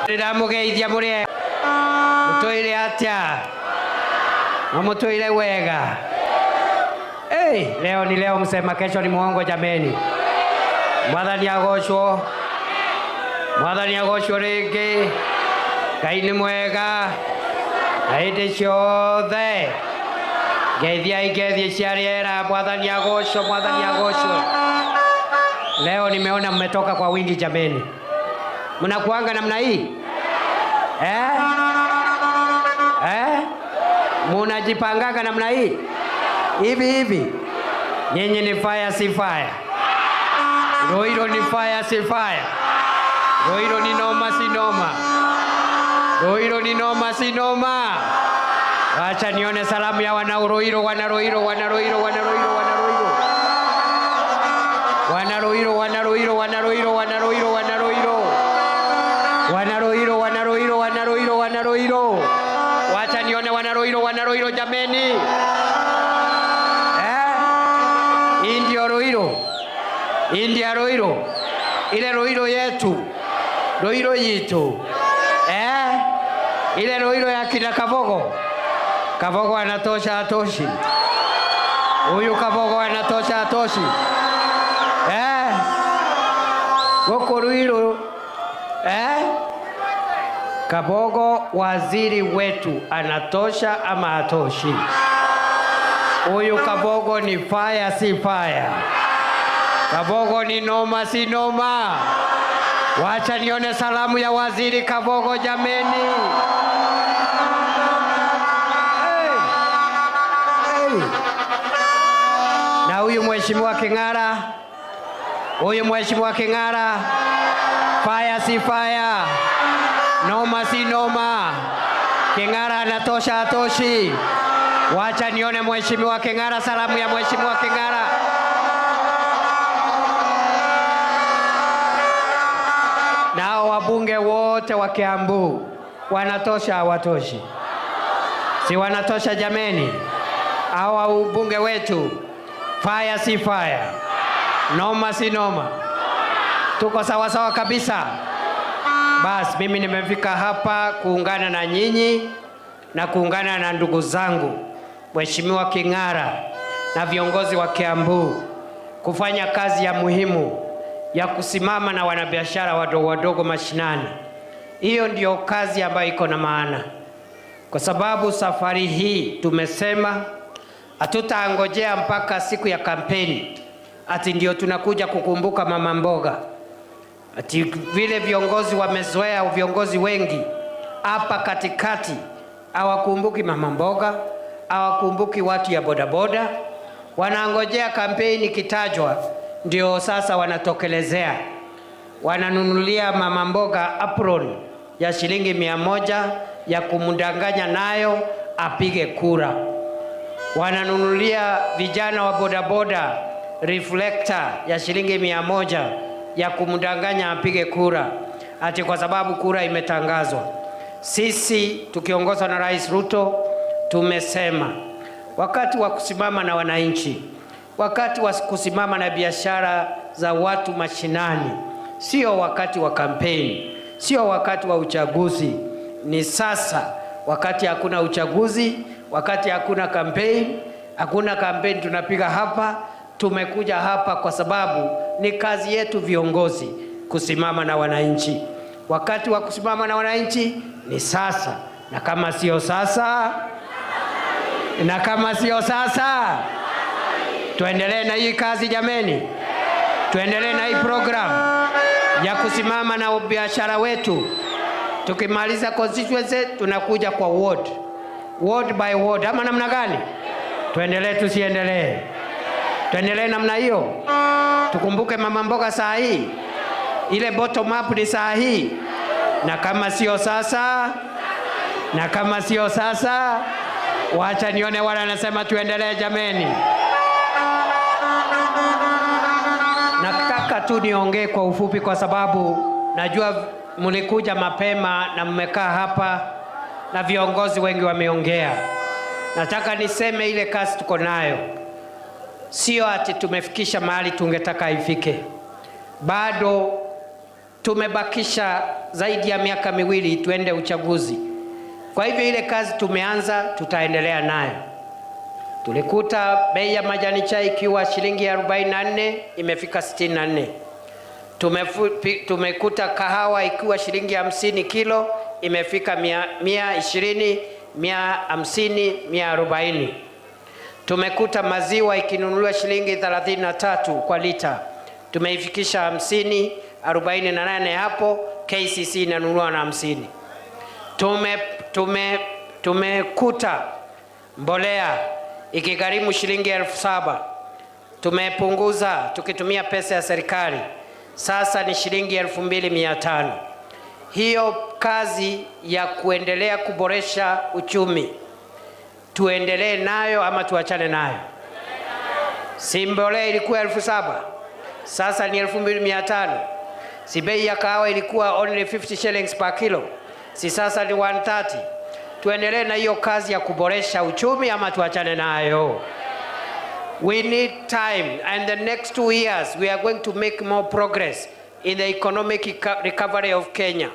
Ndiramugeithia murie mutoire atia mutoire wega. Leo ni leo, msema kesho ni muongo jameni. Mwathani agocwo, Mwathani agocwo ringi. Ngai ni mwega na hindi ciothe. Ngeithia cia riera. Mwathani agocwo, Mwathani agocwo. Leo nimeona mmetoka kwa wingi jameni. Mnakuanga namna hii? Munajipangaga namna hii? Hivi. Nyinyi ni fire si fire. Roiro ni fire si fire. Roiro ni noma si noma. Roiro ni noma si noma. Wacha nione salamu ya wana Roiro, wana Roiro, wana Roiro, wana Roiro, wana Roiro. Wana Roiro, wana Roiro, wana Roiro, wana Roiro, wana Roiro. Wana Roiro, wana Roiro, wana Roiro, wana Roiro. Wacha nione wana Roiro jameni. Indio Roiro. India Roiro. Ile Roiro yetu. Roiro yitu. Ile Roiro ya kina Kabogo. Kabogo anatosha atoshi. Huyu Kabogo anatosha atoshi. Woko Roiro. Kabogo waziri wetu anatosha ama hatoshi? Huyu Kabogo ni fire si fire. Kabogo ni noma si noma. Wacha nione salamu ya waziri Kabogo jameni. Na huyu mheshimiwa King'ara. Huyu mheshimiwa King'ara. Fire si fire. Noma si noma. King'ara anatosha atoshi? Wacha nione mheshimiwa King'ara, salamu ya mheshimiwa King'ara. Nao wabunge wote wa Kiambu wanatosha hawatoshi? Si wanatosha jameni? Hawa ubunge wetu fire si fire. Noma si noma. Tuko sawa sawa kabisa. Bas, mimi nimefika hapa kuungana na nyinyi na kuungana na ndugu zangu Mheshimiwa King'ara na viongozi wa Kiambu kufanya kazi ya muhimu ya kusimama na wanabiashara wadogo wadogo mashinani. Hiyo ndio kazi ambayo iko na maana, kwa sababu safari hii tumesema hatutaangojea mpaka siku ya kampeni ati ndio tunakuja kukumbuka mama mboga. Ati vile viongozi wamezoea, viongozi wengi hapa katikati hawakumbuki mama mboga, hawakumbuki watu ya bodaboda. Wanaangojea kampeni kitajwa ndio sasa wanatokelezea. Wananunulia mama mboga apron ya shilingi 100 ya kumdanganya nayo apige kura. Wananunulia vijana wa bodaboda reflector ya shilingi 100 ya kumdanganya apige kura, ati kwa sababu kura imetangazwa. Sisi tukiongozwa na Rais Ruto tumesema wakati wa kusimama na wananchi, wakati wa kusimama na biashara za watu mashinani, sio wakati wa kampeni, sio wakati wa uchaguzi. Ni sasa, wakati hakuna uchaguzi, wakati hakuna kampeni. Hakuna kampeni tunapiga hapa. Tumekuja hapa kwa sababu ni kazi yetu viongozi kusimama na wananchi. Wakati wa kusimama na wananchi ni sasa, na kama sio sasa, tuendelee na hii kazi jameni. Tuendelee na hii program ya kusimama na biashara wetu. Tukimaliza constituency tunakuja kwa ward by ward, ama namna gani? Tuendelee tusiendelee? Tuendelee namna hiyo. Tukumbuke mama mboga saa hii, ile bottom up ni saa hii, na kama sio sasa, wacha nione wale wanasema tuendelee jameni. Nataka tu niongee kwa ufupi kwa sababu najua mlikuja mapema na mmekaa hapa na viongozi wengi wameongea. Nataka niseme ile kazi tuko nayo sio ati tumefikisha mahali tungetaka ifike. Bado tumebakisha zaidi ya miaka miwili tuende uchaguzi. Kwa hivyo ile kazi tumeanza, tutaendelea nayo. Tulikuta bei ya majani chai ikiwa shilingi 44 imefika 64. Tumekuta kahawa ikiwa shilingi 50 kilo imefika 120, 150, 140. Tumekuta maziwa ikinunuliwa shilingi 33 kwa lita, tumeifikisha 50, 48 hapo. KCC inanunua na 50. Tumekuta mbolea ikigharimu shilingi 7,000. Tumepunguza tukitumia pesa ya serikali, sasa ni shilingi 2,500. Hiyo kazi ya kuendelea kuboresha uchumi tuendelee nayo ama tuachane nayo? Si mbolea ilikuwa 7,000, sasa ni 2,500. Si bei ya kahawa ilikuwa only 50 shillings per kilo, si sasa ni 130. Tuendelee na hiyo kazi ya kuboresha uchumi ama tuachane nayo? We need time, and the next 2 years we are going to make more progress in the economic recovery of Kenya.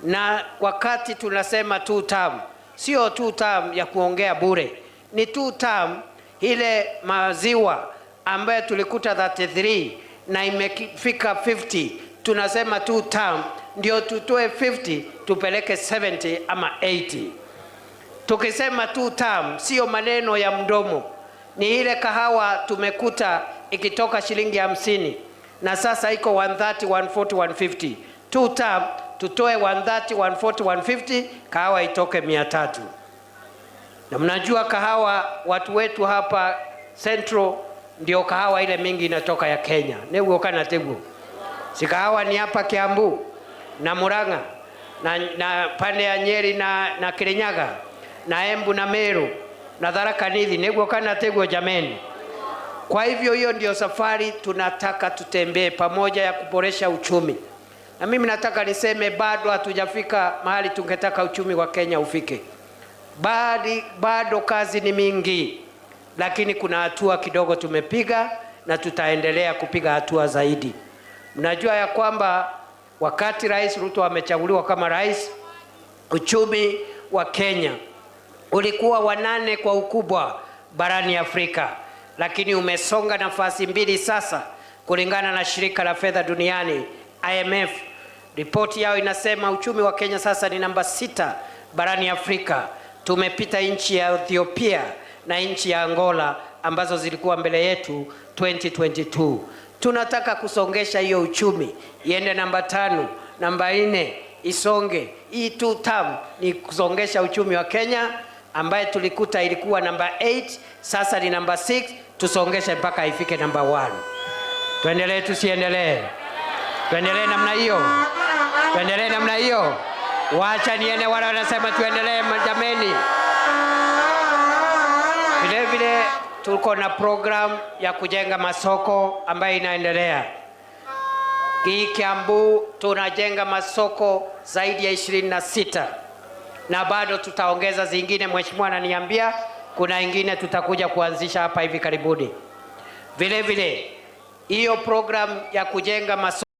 Na wakati tunasema 2 term, sio 2 term ya kuongea bure, ni 2 term. Ile maziwa ambayo tulikuta 33 na imefika 50, tunasema 2 term ndio tutoe 50 tupeleke 70 ama 80. Tukisema 2 term sio maneno ya mdomo. Ni ile kahawa tumekuta ikitoka shilingi 50 na sasa iko 130, 140, 150. 2 term tutoe 130, 140, 150, kahawa itoke 300. Na mnajua kahawa, watu wetu hapa Central ndio kahawa ile mingi inatoka ya Kenya. Neguo kana teguo. Si kahawa ni hapa Kiambu na Murang'a na pande ya Nyeri na Kirinyaga na Embu na Meru na Tharaka Nithi. Neguo kana teguo jameni. Kwa hivyo hiyo ndio safari tunataka tutembee pamoja ya kuboresha uchumi. Na mimi nataka niseme bado hatujafika mahali tungetaka uchumi wa Kenya ufike. Bado kazi ni mingi, lakini kuna hatua kidogo tumepiga na tutaendelea kupiga hatua zaidi. Mnajua ya kwamba wakati Rais Ruto amechaguliwa kama rais, uchumi wa Kenya ulikuwa wa 8 kwa ukubwa barani Afrika, lakini umesonga nafasi 2 sasa kulingana na shirika la fedha duniani IMF. Ripoti yao inasema uchumi wa Kenya sasa ni namba 6 barani Afrika. Tumepita nchi ya Ethiopia na nchi ya Angola ambazo zilikuwa mbele yetu 2022. Tunataka kusongesha hiyo uchumi iende namba 5, namba 4 isonge. Hii 2 term ni kusongesha uchumi wa Kenya ambaye tulikuta ilikuwa namba 8, sasa ni namba 6, tusongeshe mpaka ifike namba 1. Tuendelee tusiendelee? Tuendelee namna hiyo? Tuendelee namna hiyo? Wacha niene wala wanasema tuendelee jameni. Vile vile tuko na program ya kujenga masoko ambayo inaendelea. Kiambu tunajenga masoko zaidi ya 26 na bado tutaongeza zingine. Mheshimiwa ananiambia kuna ingine tutakuja kuanzisha hapa hivi karibuni. Vile vile hiyo program ya kujenga masoko